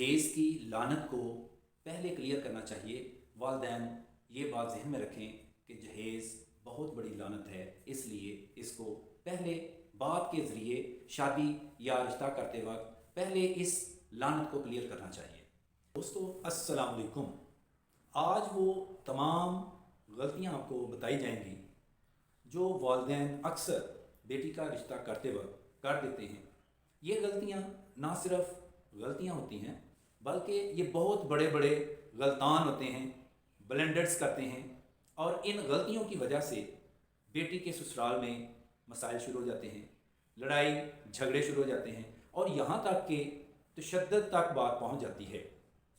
जहेज़ की लानत को पहले क्लियर करना चाहिए। वालिदैन ये बात जहन में रखें कि जहेज़ बहुत बड़ी लानत है, इसलिए इसको पहले बात के ज़रिए शादी या रिश्ता करते वक्त पहले इस लानत को क्लियर करना चाहिए। दोस्तों अस्सलाम वालेकुम। आज वो तमाम गलतियाँ आपको बताई जाएंगी जो वालिदैन अक्सर बेटी का रिश्ता करते वक्त कर देते हैं। ये गलतियाँ ना सिर्फ गलतियाँ होती हैं बल्कि ये बहुत बड़े बड़े गलतान होते हैं, ब्लेंडर्स करते हैं, और इन गलतियों की वजह से बेटी के ससुराल में मसाइल शुरू हो जाते हैं, लड़ाई झगड़े शुरू हो जाते हैं और यहाँ तक कि तशद्दुद तक बात पहुँच जाती है।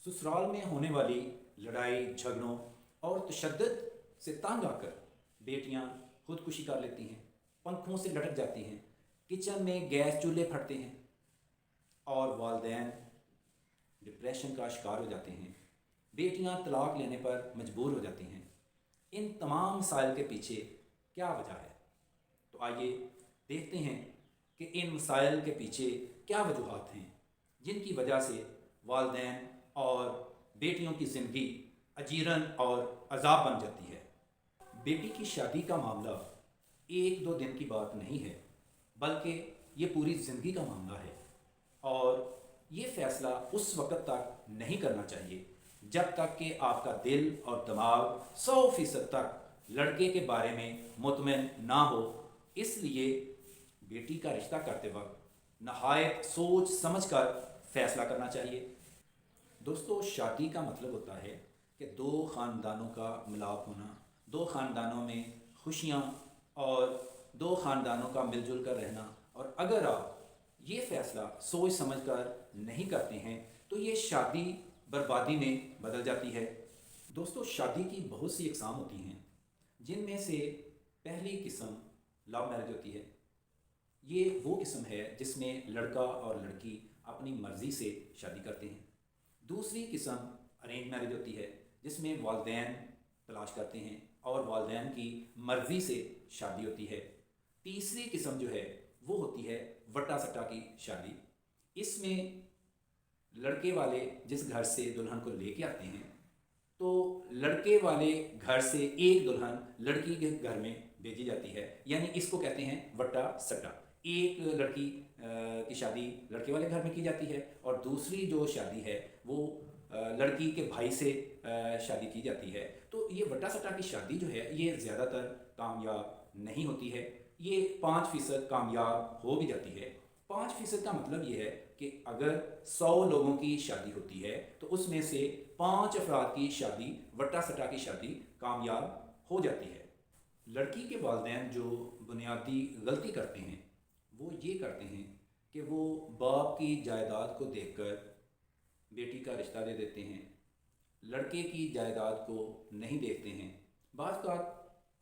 ससुराल में होने वाली लड़ाई झगड़ों और तशद्दुद से तंग आकर बेटियाँ खुदकुशी कर लेती हैं, पंखों से लटक जाती हैं, किचन में गैस चूल्हे फटते हैं और वालिदैन डिप्रेशन का शिकार हो जाते हैं। बेटियां तलाक लेने पर मजबूर हो जाती हैं। इन तमाम मसाइल के पीछे क्या वजह है? तो आइए देखते हैं कि इन मसाइल के पीछे क्या वजूहात हैं जिनकी वजह से वालिदैन और बेटियों की ज़िंदगी अजीरन और अजाब बन जाती है। बेटी की शादी का मामला एक दो दिन की बात नहीं है बल्कि ये पूरी ज़िंदगी का मामला है, और ये फ़ैसला उस वक़्त तक नहीं करना चाहिए जब तक कि आपका दिल और दिमाग 100% तक लड़के के बारे में मुतमईन ना हो। इसलिए बेटी का रिश्ता करते वक्त नहायत सोच समझ कर फ़ैसला करना चाहिए। दोस्तों, शादी का मतलब होता है कि दो ख़ानदानों का मिलाप होना, दो ख़ानदानों में खुशियाँ और दो ख़ानदानों का मिलजुल कर रहना। और अगर आप ये फ़ैसला सोच समझ कर नहीं करते हैं तो ये शादी बर्बादी में बदल जाती है। दोस्तों, शादी की बहुत सी अक़साम होती हैं जिनमें से पहली किस्म लव मैरिज होती है। ये वो किस्म है जिसमें लड़का और लड़की अपनी मर्ज़ी से शादी करते हैं। दूसरी किस्म अरेंज मैरिज होती है जिसमें वालिदैन तलाश करते हैं और वालिदैन की मर्ज़ी से शादी होती है। तीसरी किस्म जो है वो होती है वट्टा सट्टा की शादी। इसमें लड़के वाले जिस घर से दुल्हन को लेके आते हैं तो लड़के वाले घर से एक दुल्हन लड़की के घर में भेजी जाती है, यानी इसको कहते हैं वट्टा सट्टा। एक लड़की की शादी लड़के वाले घर में की जाती है और दूसरी जो शादी है वो लड़की के भाई से शादी की जाती है। तो ये वट्टा सट्टा की शादी जो है ये ज़्यादातर कामयाब नहीं होती है। ये 5% कामयाब हो भी जाती है। 5% का मतलब ये है कि अगर 100 लोगों की शादी होती है तो उसमें से 5 अफराद की शादी वट्टा सट्टा की शादी कामयाब हो जाती है। लड़की के वालिदैन जो बुनियादी गलती करते हैं वो ये करते हैं कि वो बाप की जायदाद को देखकर बेटी का रिश्ता दे देते हैं, लड़के की जायदाद को नहीं देखते हैं। बात का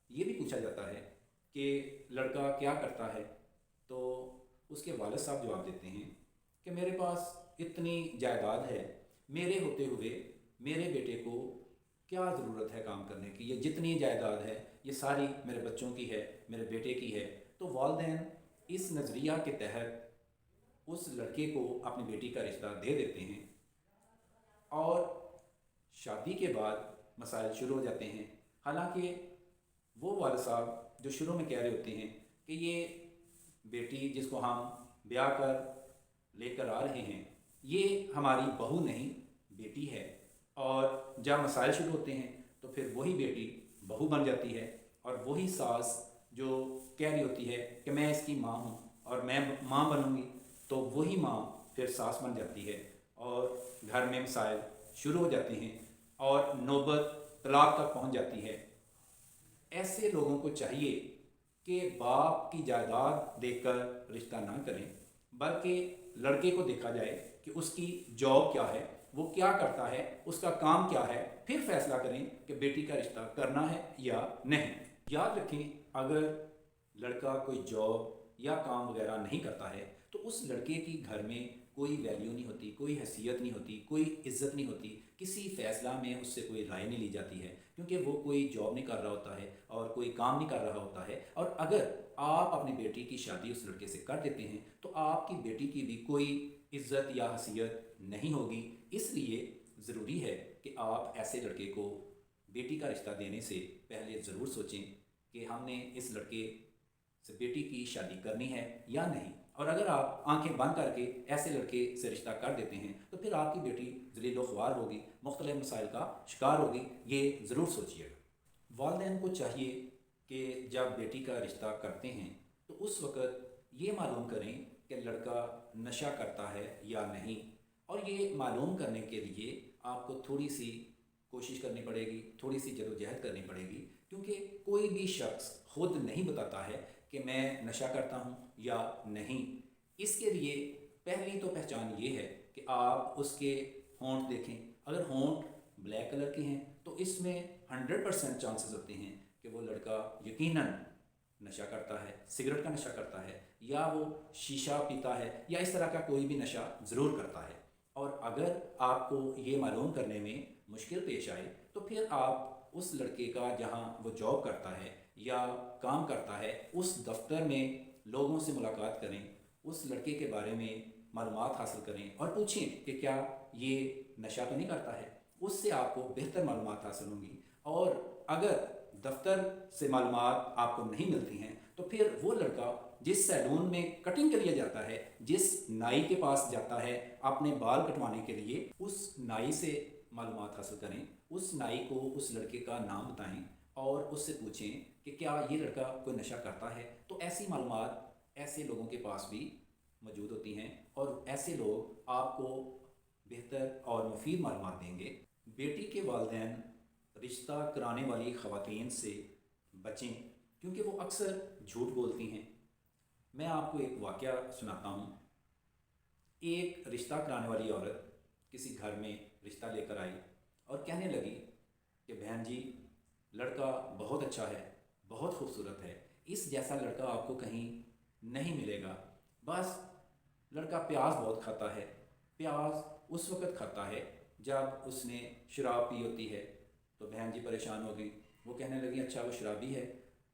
ये भी पूछा जाता है कि लड़का क्या करता है, तो उसके वालिद साहब जवाब देते हैं कि मेरे पास इतनी जायदाद है, मेरे होते हुए मेरे बेटे को क्या ज़रूरत है काम करने की, ये जितनी जायदाद है ये सारी मेरे बच्चों की है, मेरे बेटे की है। तो वालिदैन इस नज़रिया के तहत उस लड़के को अपनी बेटी का रिश्ता दे देते हैं और शादी के बाद मसाइल शुरू हो जाते हैं। हालांकि वो वालिद साहब जो शुरू में कह रहे होते हैं कि ये बेटी जिसको हम ब्याह कर लेकर आ रहे हैं ये हमारी बहू नहीं बेटी है, और जब मसाइल शुरू होते हैं तो फिर वही बेटी बहू बन जाती है और वही सास जो कह रही होती है कि मैं इसकी माँ हूँ और मैं माँ बनूँगी, तो वही माँ फिर सास बन जाती है और घर में मसाइल शुरू हो जाते हैं और नौबत तलाक तक पहुँच जाती है। ऐसे लोगों को चाहिए कि बाप की जायदाद देखकर रिश्ता ना करें बल्कि लड़के को देखा जाए कि उसकी जॉब क्या है, वो क्या करता है, उसका काम क्या है, फिर फैसला करें कि बेटी का रिश्ता करना है या नहीं। याद रखें, अगर लड़का कोई जॉब या काम वगैरह नहीं करता है तो उस लड़के की घर में कोई वैल्यू नहीं होती, कोई हैसियत नहीं होती, कोई इज्जत नहीं होती, किसी फ़ैसला में उससे कोई राय नहीं ली जाती है क्योंकि वो कोई जॉब नहीं कर रहा होता है और कोई काम नहीं कर रहा होता है। और अगर आप अपनी बेटी की शादी उस लड़के से कर देते हैं तो आपकी बेटी की भी कोई इज्जत या हैसियत नहीं होगी, इस लिए ज़रूरी है कि आप ऐसे लड़के को बेटी का रिश्ता देने से पहले ज़रूर सोचें कि हमने इस लड़के से बेटी की शादी करनी है या नहीं। और अगर आप आंखें बंद करके ऐसे लड़के से रिश्ता कर देते हैं तो फिर आपकी बेटी ज़लील ख्वार होगी, मुख्तलिफ मसाइल का शिकार होगी, ये ज़रूर सोचिएगा। वालिदैन को चाहिए कि जब बेटी का रिश्ता करते हैं तो उस वक़्त ये मालूम करें कि लड़का नशा करता है या नहीं। और ये मालूम करने के लिए आपको थोड़ी सी कोशिश करनी पड़ेगी, थोड़ी सी जदोजहद करनी पड़ेगी, क्योंकि कोई भी शख्स खुद नहीं बताता है कि मैं नशा करता हूँ या नहीं। इसके लिए पहली तो पहचान ये है कि आप उसके होंठ देखें। अगर होंठ ब्लैक कलर के हैं तो इसमें 100% चांसेस होते हैं कि वो लड़का यकीनन नशा करता है, सिगरेट का नशा करता है, या वो शीशा पीता है, या इस तरह का कोई भी नशा ज़रूर करता है। और अगर आपको ये मालूम करने में मुश्किल पेश आए तो फिर आप उस लड़के का जहाँ वो जॉब करता है या काम करता है उस दफ्तर में लोगों से मुलाकात करें, उस लड़के के बारे में मालूमात हासिल करें और पूछें कि क्या ये नशा तो नहीं करता है। उससे आपको बेहतर मालूमात हासिल होंगी। और अगर दफ्तर से मालूमात आपको नहीं मिलती हैं तो फिर वो लड़का जिस सैलून में कटिंग के लिए जाता है, जिस नाई के पास जाता है अपने बाल कटवाने के लिए, उस नाई से मालूमात हासिल करें, उस नाई को उस लड़के का नाम बताएं और उससे पूछें कि क्या ये लड़का कोई नशा करता है। तो ऐसी मालूमात ऐसे लोगों के पास भी मौजूद होती हैं और ऐसे लोग आपको बेहतर और मुफीद मालूमात देंगे। बेटी के वालिदैन रिश्ता कराने वाली ख़वातीन से बचें क्योंकि वो अक्सर झूठ बोलती हैं। मैं आपको एक वाक़या सुनाता हूँ। एक रिश्ता कराने वाली औरत किसी घर में रिश्ता लेकर आई और कहने लगी कि बहन जी, लड़का बहुत अच्छा है, बहुत खूबसूरत है, इस जैसा लड़का आपको कहीं नहीं मिलेगा। बस लड़का प्याज बहुत खाता है, प्याज उस वक़्त खाता है जब उसने शराब पी होती है। तो बहन जी परेशान हो गई। वो कहने लगी अच्छा वो शराबी है।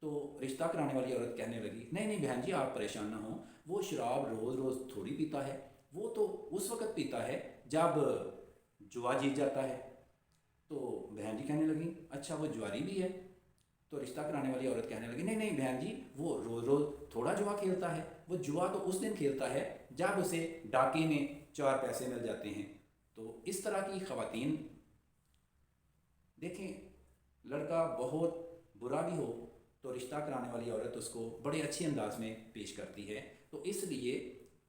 तो रिश्ता कराने वाली औरत कहने लगी नहीं नहीं बहन जी आप परेशान ना हो, वो शराब रोज़ रोज़ थोड़ी पीता है, वो तो उस वक़्त पीता है जब जुआ जीत जाता है। तो बहन जी कहने लगी अच्छा वो जुआरी भी है। तो रिश्ता कराने वाली औरत कहने लगी नहीं नहीं बहन जी, वो रोज़ रोज़ थोड़ा जुआ खेलता है, वो जुआ तो उस दिन खेलता है जब उसे डाके में 4 पैसे मिल जाते हैं। तो इस तरह की ख़वातीन देखें, लड़का बहुत बुरा भी हो तो रिश्ता कराने वाली औरत उसको बड़े अच्छे अंदाज में पेश करती है। तो इसलिए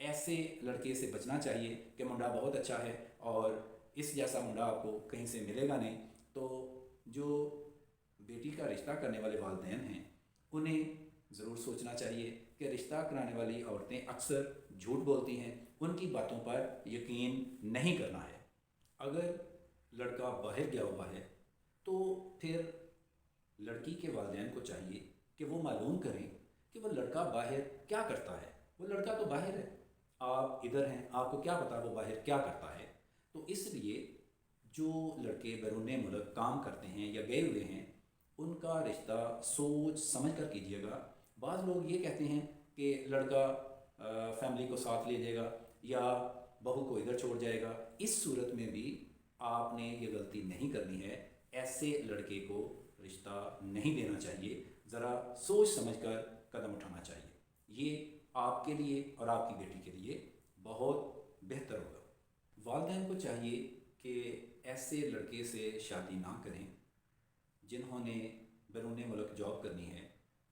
ऐसे लड़के से बचना चाहिए कि मुंडा बहुत अच्छा है और इस जैसा मुंडा आपको कहीं से मिलेगा नहीं। तो जो बेटी का रिश्ता करने वाले वालिदैन हैं उन्हें ज़रूर सोचना चाहिए कि रिश्ता कराने वाली औरतें अक्सर झूठ बोलती हैं, उनकी बातों पर यकीन नहीं करना है। अगर लड़का बाहर गया हुआ है तो फिर लड़की के वालिदैन को चाहिए कि वो मालूम करें कि वो लड़का बाहर क्या करता है। वो लड़का तो बाहर है, आप इधर हैं, आपको क्या पता वो बाहर क्या करता है। तो इसलिए जो लड़के बैरून मुल्क काम करते हैं या गए हुए हैं उनका रिश्ता सोच समझ कर कीजिएगा। बाज़ लोग ये कहते हैं कि लड़का फैमिली को साथ ले जाएगा या बहू को इधर छोड़ जाएगा। इस सूरत में भी आपने ये गलती नहीं करनी है। ऐसे लड़के को रिश्ता नहीं देना चाहिए, ज़रा सोच समझकर कदम उठाना चाहिए। ये आपके लिए और आपकी बेटी के लिए बहुत बेहतर होगा। वालिदैन को चाहिए कि ऐसे लड़के से शादी ना करें जिन्होंने बैरून मुल्क जॉब करनी है,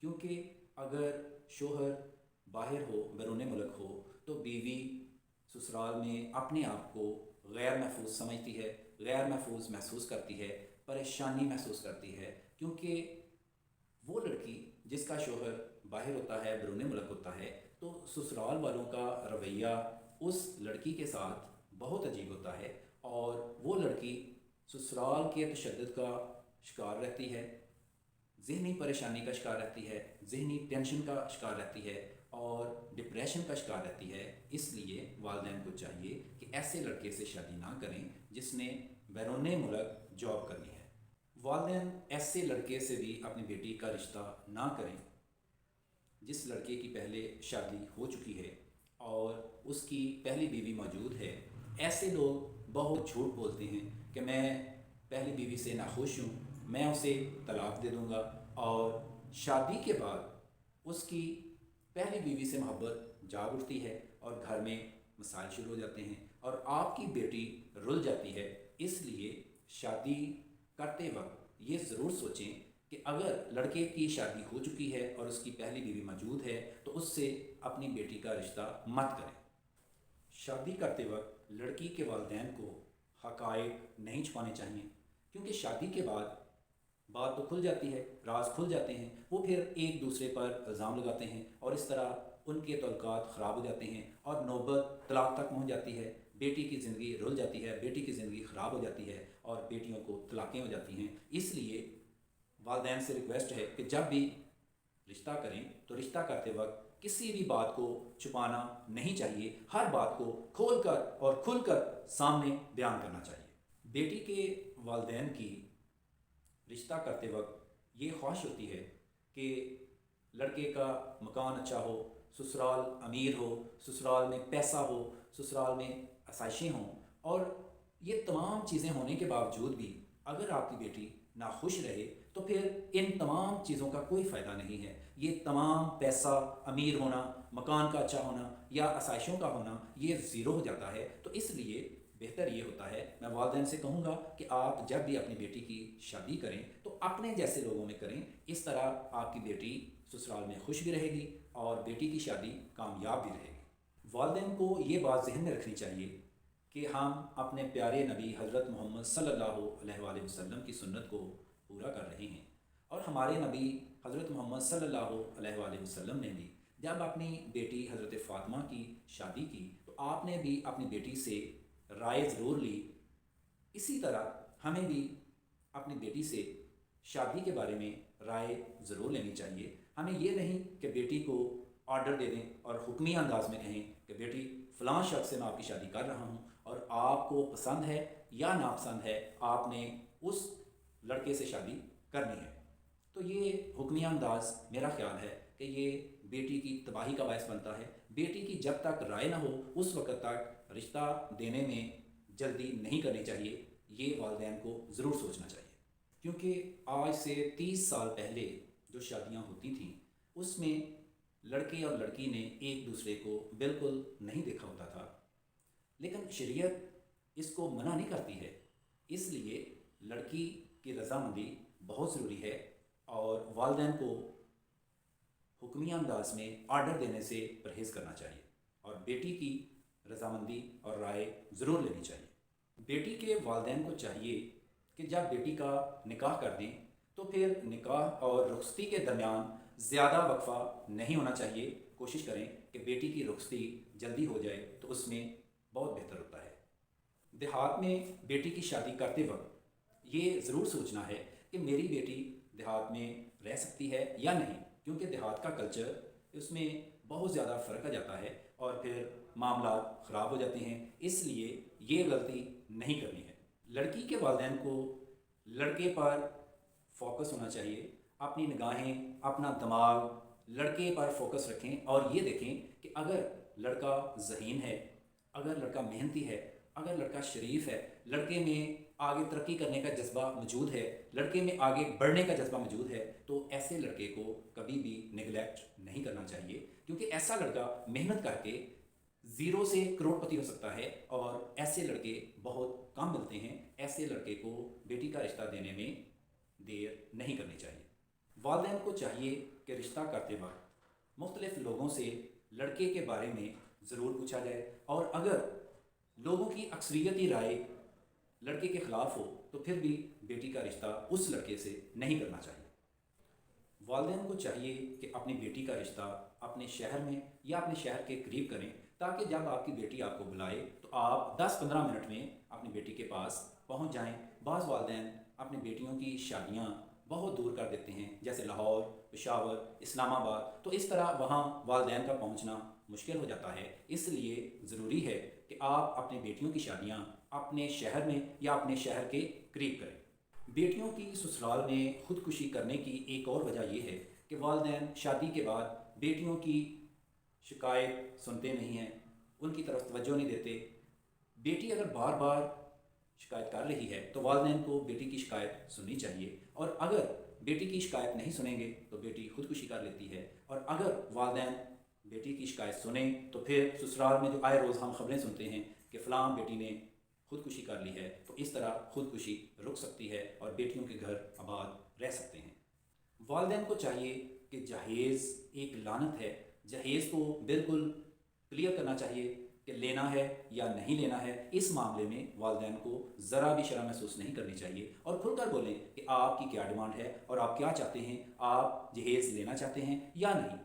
क्योंकि अगर शोहर बाहर हो, बैरून मुल्क हो, तो बीवी ससुराल में अपने आप को गैर महफूज समझती है, गैर महफूज महसूस करती है, परेशानी महसूस करती है, क्योंकि वो लड़की जिसका शोहर बाहर होता है, बैरून मुल्क होता है, तो ससुराल वालों का रवैया उस लड़की के साथ बहुत अजीब होता है और वो लड़की ससुराल के तशद्दुद का शिकार रहती है, ज़हनी परेशानी का शिकार रहती है, ज़हनी टेंशन का शिकार रहती है और डिप्रेशन का शिकार रहती है। इसलिए वालिदैन को चाहिए कि ऐसे लड़के से शादी ना करें जिसने बैरून मुल्क जॉब करनी है। वालिदैन ऐसे लड़के से भी अपनी बेटी का रिश्ता ना करें जिस लड़के की पहले शादी हो चुकी है और उसकी पहली बीवी मौजूद है। ऐसे लोग बहुत झूठ बोलते हैं कि मैं पहली बीवी से नाखुश हूँ, मैं उसे तलाक दे दूँगा, और शादी के बाद उसकी पहली बीवी से मोहब्बत जाग उठती है और घर में मसाइल शुरू हो जाते हैं और आपकी बेटी रुल जाती है। इसलिए शादी करते वक्त ये ज़रूर सोचें कि अगर लड़के की शादी हो चुकी है और उसकी पहली बीवी मौजूद है तो उससे अपनी बेटी का रिश्ता मत करें। शादी करते वक्त लड़की के वालिदैन को हक़ाइक़ नहीं छुपाने चाहिए, क्योंकि शादी के बाद बात तो खुल जाती है, राज खुल जाते हैं, वो फिर एक दूसरे पर इल्ज़ाम लगाते हैं और इस तरह उनके तल्लुकात ख़राब हो जाते हैं और नौबत तलाक तक पहुँच जाती है। बेटी की ज़िंदगी रुल जाती है, बेटी की ज़िंदगी ख़राब हो जाती है और बेटियों को तलाक़ें हो जाती हैं। इसलिए वालिदैन से रिक्वेस्ट है कि जब भी रिश्ता करें तो रिश्ता करते वक्त किसी भी बात को छुपाना नहीं चाहिए, हर बात को खोल कर और खुल कर सामने बयान करना चाहिए। बेटी के वालिदैन की रिश्ता करते वक्त ये ख्वाहिश होती है कि लड़के का मकान अच्छा हो, ससुराल अमीर हो, ससुराल में पैसा हो, ससुराल में आसाइशें हों, और ये तमाम चीज़ें होने के बावजूद भी अगर आपकी बेटी नाखुश रहे तो फिर इन तमाम चीज़ों का कोई फ़ायदा नहीं है। ये तमाम पैसा, अमीर होना, मकान का अच्छा होना या आसाइशों का होना, ये ज़ीरो हो जाता है। तो इसलिए बेहतर ये होता है, मैं वालिदैन से कहूँगा कि आप जब भी अपनी बेटी की शादी करें तो अपने जैसे लोगों में करें। इस तरह आपकी बेटी ससुराल में खुश भी रहेगी और बेटी की शादी कामयाब भी रहेगी। वालिदैन को ये बात ज़हन में रखनी चाहिए कि हम अपने प्यारे नबी हज़रत मोहम्मद सल्लल्लाहु अलैहि वसल्लम की सुन्नत को पूरा कर रहे हैं, और हमारे नबी हज़रत मोहम्मद सल्लल्लाहु अलैहि वसल्लम ने भी जब अपनी बेटी हज़रत फ़ातिमा की शादी की तो आपने भी अपनी बेटी से राय ज़रूर ली। इसी तरह हमें भी अपनी बेटी से शादी के बारे में राय ज़रूर लेनी चाहिए। हमें ये नहीं कि बेटी को ऑर्डर दे दें और हुक्मी अंदाज में कहें कि बेटी फ़लाँ शख्स से मैं आपकी शादी कर रहा हूँ और आपको पसंद है या नापसंद है, आपने उस लड़के से शादी करनी है। तो ये हुक्मी अंदाज मेरा ख्याल है कि ये बेटी की तबाही का बायस बनता है। बेटी की जब तक राय ना हो उस वक़्त तक रिश्ता देने में जल्दी नहीं करनी चाहिए। ये वालिदैन को ज़रूर सोचना चाहिए, क्योंकि आज से 30 साल पहले जो शादियाँ होती थीं उसमें लड़के और लड़की ने एक दूसरे को बिल्कुल नहीं देखा होता था, लेकिन शरीयत इसको मना नहीं करती है। इसलिए लड़की की रज़ामंदी बहुत ज़रूरी है और वालिदैन को हुक्मी अंदाज में आर्डर देने से परहेज़ करना चाहिए और बेटी की रज़ामंदी और राय ज़रूर लेनी चाहिए। बेटी के वालिदैन को चाहिए कि जब बेटी का निकाह कर दें तो फिर निकाह और रुखसती के दरमियान ज़्यादा वक्फ़ा नहीं होना चाहिए। कोशिश करें कि बेटी की रुखसती जल्दी हो जाए तो उसमें बहुत बेहतर होता है। देहात में बेटी की शादी करते वक्त ये ज़रूर सोचना है कि मेरी बेटी देहात में रह सकती है या नहीं, क्योंकि देहात का कल्चर उसमें बहुत ज़्यादा फ़र्क आ जाता है और फिर मामला ख़राब हो जाते हैं। इसलिए ये गलती नहीं करनी है। लड़की के वालिदैन को लड़के पर फोकस होना चाहिए। अपनी निगाहें, अपना दिमाग लड़के पर फोकस रखें और ये देखें कि अगर लड़का ज़हीन है, अगर लड़का मेहनती है, अगर लड़का शरीफ है, लड़के में आगे तरक्की करने का जज्बा मौजूद है, लड़के में आगे बढ़ने का जज्बा मौजूद है, तो ऐसे लड़के को कभी भी निगलेक्ट नहीं करना चाहिए, क्योंकि ऐसा लड़का मेहनत करके ज़ीरो से करोड़पति हो सकता है और ऐसे लड़के बहुत कम मिलते हैं। ऐसे लड़के को बेटी का रिश्ता देने में देर नहीं करनी चाहिए। वालिदैन को चाहिए कि रिश्ता करते वक्त मुख्तलिफ़ लोगों से लड़के के बारे में ज़रूर पूछा जाए, और अगर लोगों की अक्सरियती राय लड़के के ख़िलाफ़ हो तो फिर भी बेटी का रिश्ता उस लड़के से नहीं करना चाहिए। वालिदैन को चाहिए कि अपनी बेटी का रिश्ता अपने शहर में या अपने शहर के करीब करें, ताकि जब आपकी बेटी आपको बुलाए तो आप 10-15 मिनट में अपनी बेटी के पास पहुंच जाएं। बाज़ वालिदैन अपनी बेटियों की शादियां बहुत दूर कर देते हैं, जैसे लाहौर, पेशावर, इस्लामाबाद, तो इस तरह वहाँ वालिदैन का पहुँचना मुश्किल हो जाता है। इसलिए ज़रूरी है कि आप अपनी बेटियों की शादियाँ अपने शहर में या अपने शहर के करीब करें। बेटियों की ससुराल में ख़ुदकुशी करने की एक और वजह यह है कि वालिदैन शादी के बाद बेटियों की शिकायत सुनते नहीं हैं, उनकी तरफ तवज्जो नहीं देते। बेटी अगर बार बार शिकायत कर रही है तो वालिदैन को बेटी की शिकायत सुननी चाहिए, और अगर बेटी की शिकायत नहीं सुनेंगे तो बेटी खुदकुशी कर लेती है। और अगर वालिदैन बेटी की शिकायत सुने तो फिर ससुराल में जो आए रोज़ हम खबरें सुनते हैं कि फ़लाँ बेटी ने खुदकुशी कर ली है, तो इस तरह खुदकुशी रुक सकती है और बेटियों के घर आबाद रह सकते हैं। वालिदैन को चाहिए कि जहेज़ एक लानत है, जहेज़ को बिल्कुल क्लियर करना चाहिए कि लेना है या नहीं लेना है। इस मामले में वालिदैन को ज़रा भी शर्म महसूस नहीं करनी चाहिए और खुलकर बोलें कि आपकी क्या डिमांड है और आप क्या चाहते हैं, आप जहेज़ लेना चाहते हैं या नहीं।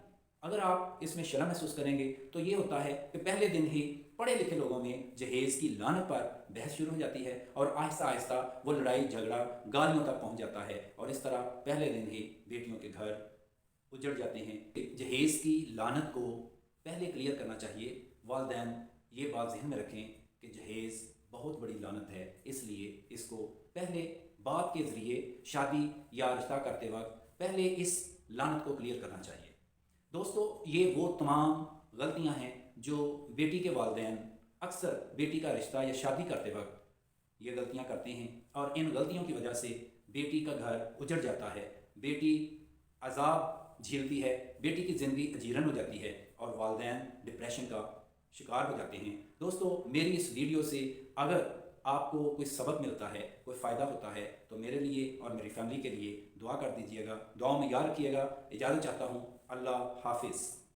अगर आप इसमें शर्म महसूस करेंगे तो ये होता है कि पहले दिन ही पढ़े लिखे लोगों में जहेज़ की लानत पर बहस शुरू हो जाती है और आहिस्ता आहिस्ता वो लड़ाई झगड़ा गालियों तक पहुंच जाता है, और इस तरह पहले दिन ही बेटियों के घर उजड़ जाते हैं। जहेज़ की लानत को पहले क्लियर करना चाहिए। वालिदैन ये बात ज़हन में रखें कि जहेज़ बहुत बड़ी लानत है, इसलिए इसको पहले बात के ज़रिए शादी या रिश्ता करते वक्त पहले इस लानत को क्लियर करना चाहिए। दोस्तों, ये वो तमाम गलतियां हैं जो बेटी के वालिदैन अक्सर बेटी का रिश्ता या शादी करते वक्त ये गलतियां करते हैं, और इन गलतियों की वजह से बेटी का घर उजड़ जाता है, बेटी अजाब झेलती है, बेटी की ज़िंदगी अजीरन हो जाती है और वालिदैन डिप्रेशन का शिकार हो जाते हैं। दोस्तों, मेरी इस वीडियो से अगर आपको कोई सबक मिलता है, कोई फ़ायदा होता है, तो मेरे लिए और मेरी फैमिली के लिए दुआ कर दीजिएगा, दुआओं में याद रखिएगा। इजाज़त चाहता हूँ। अल्लाह हाफिज़।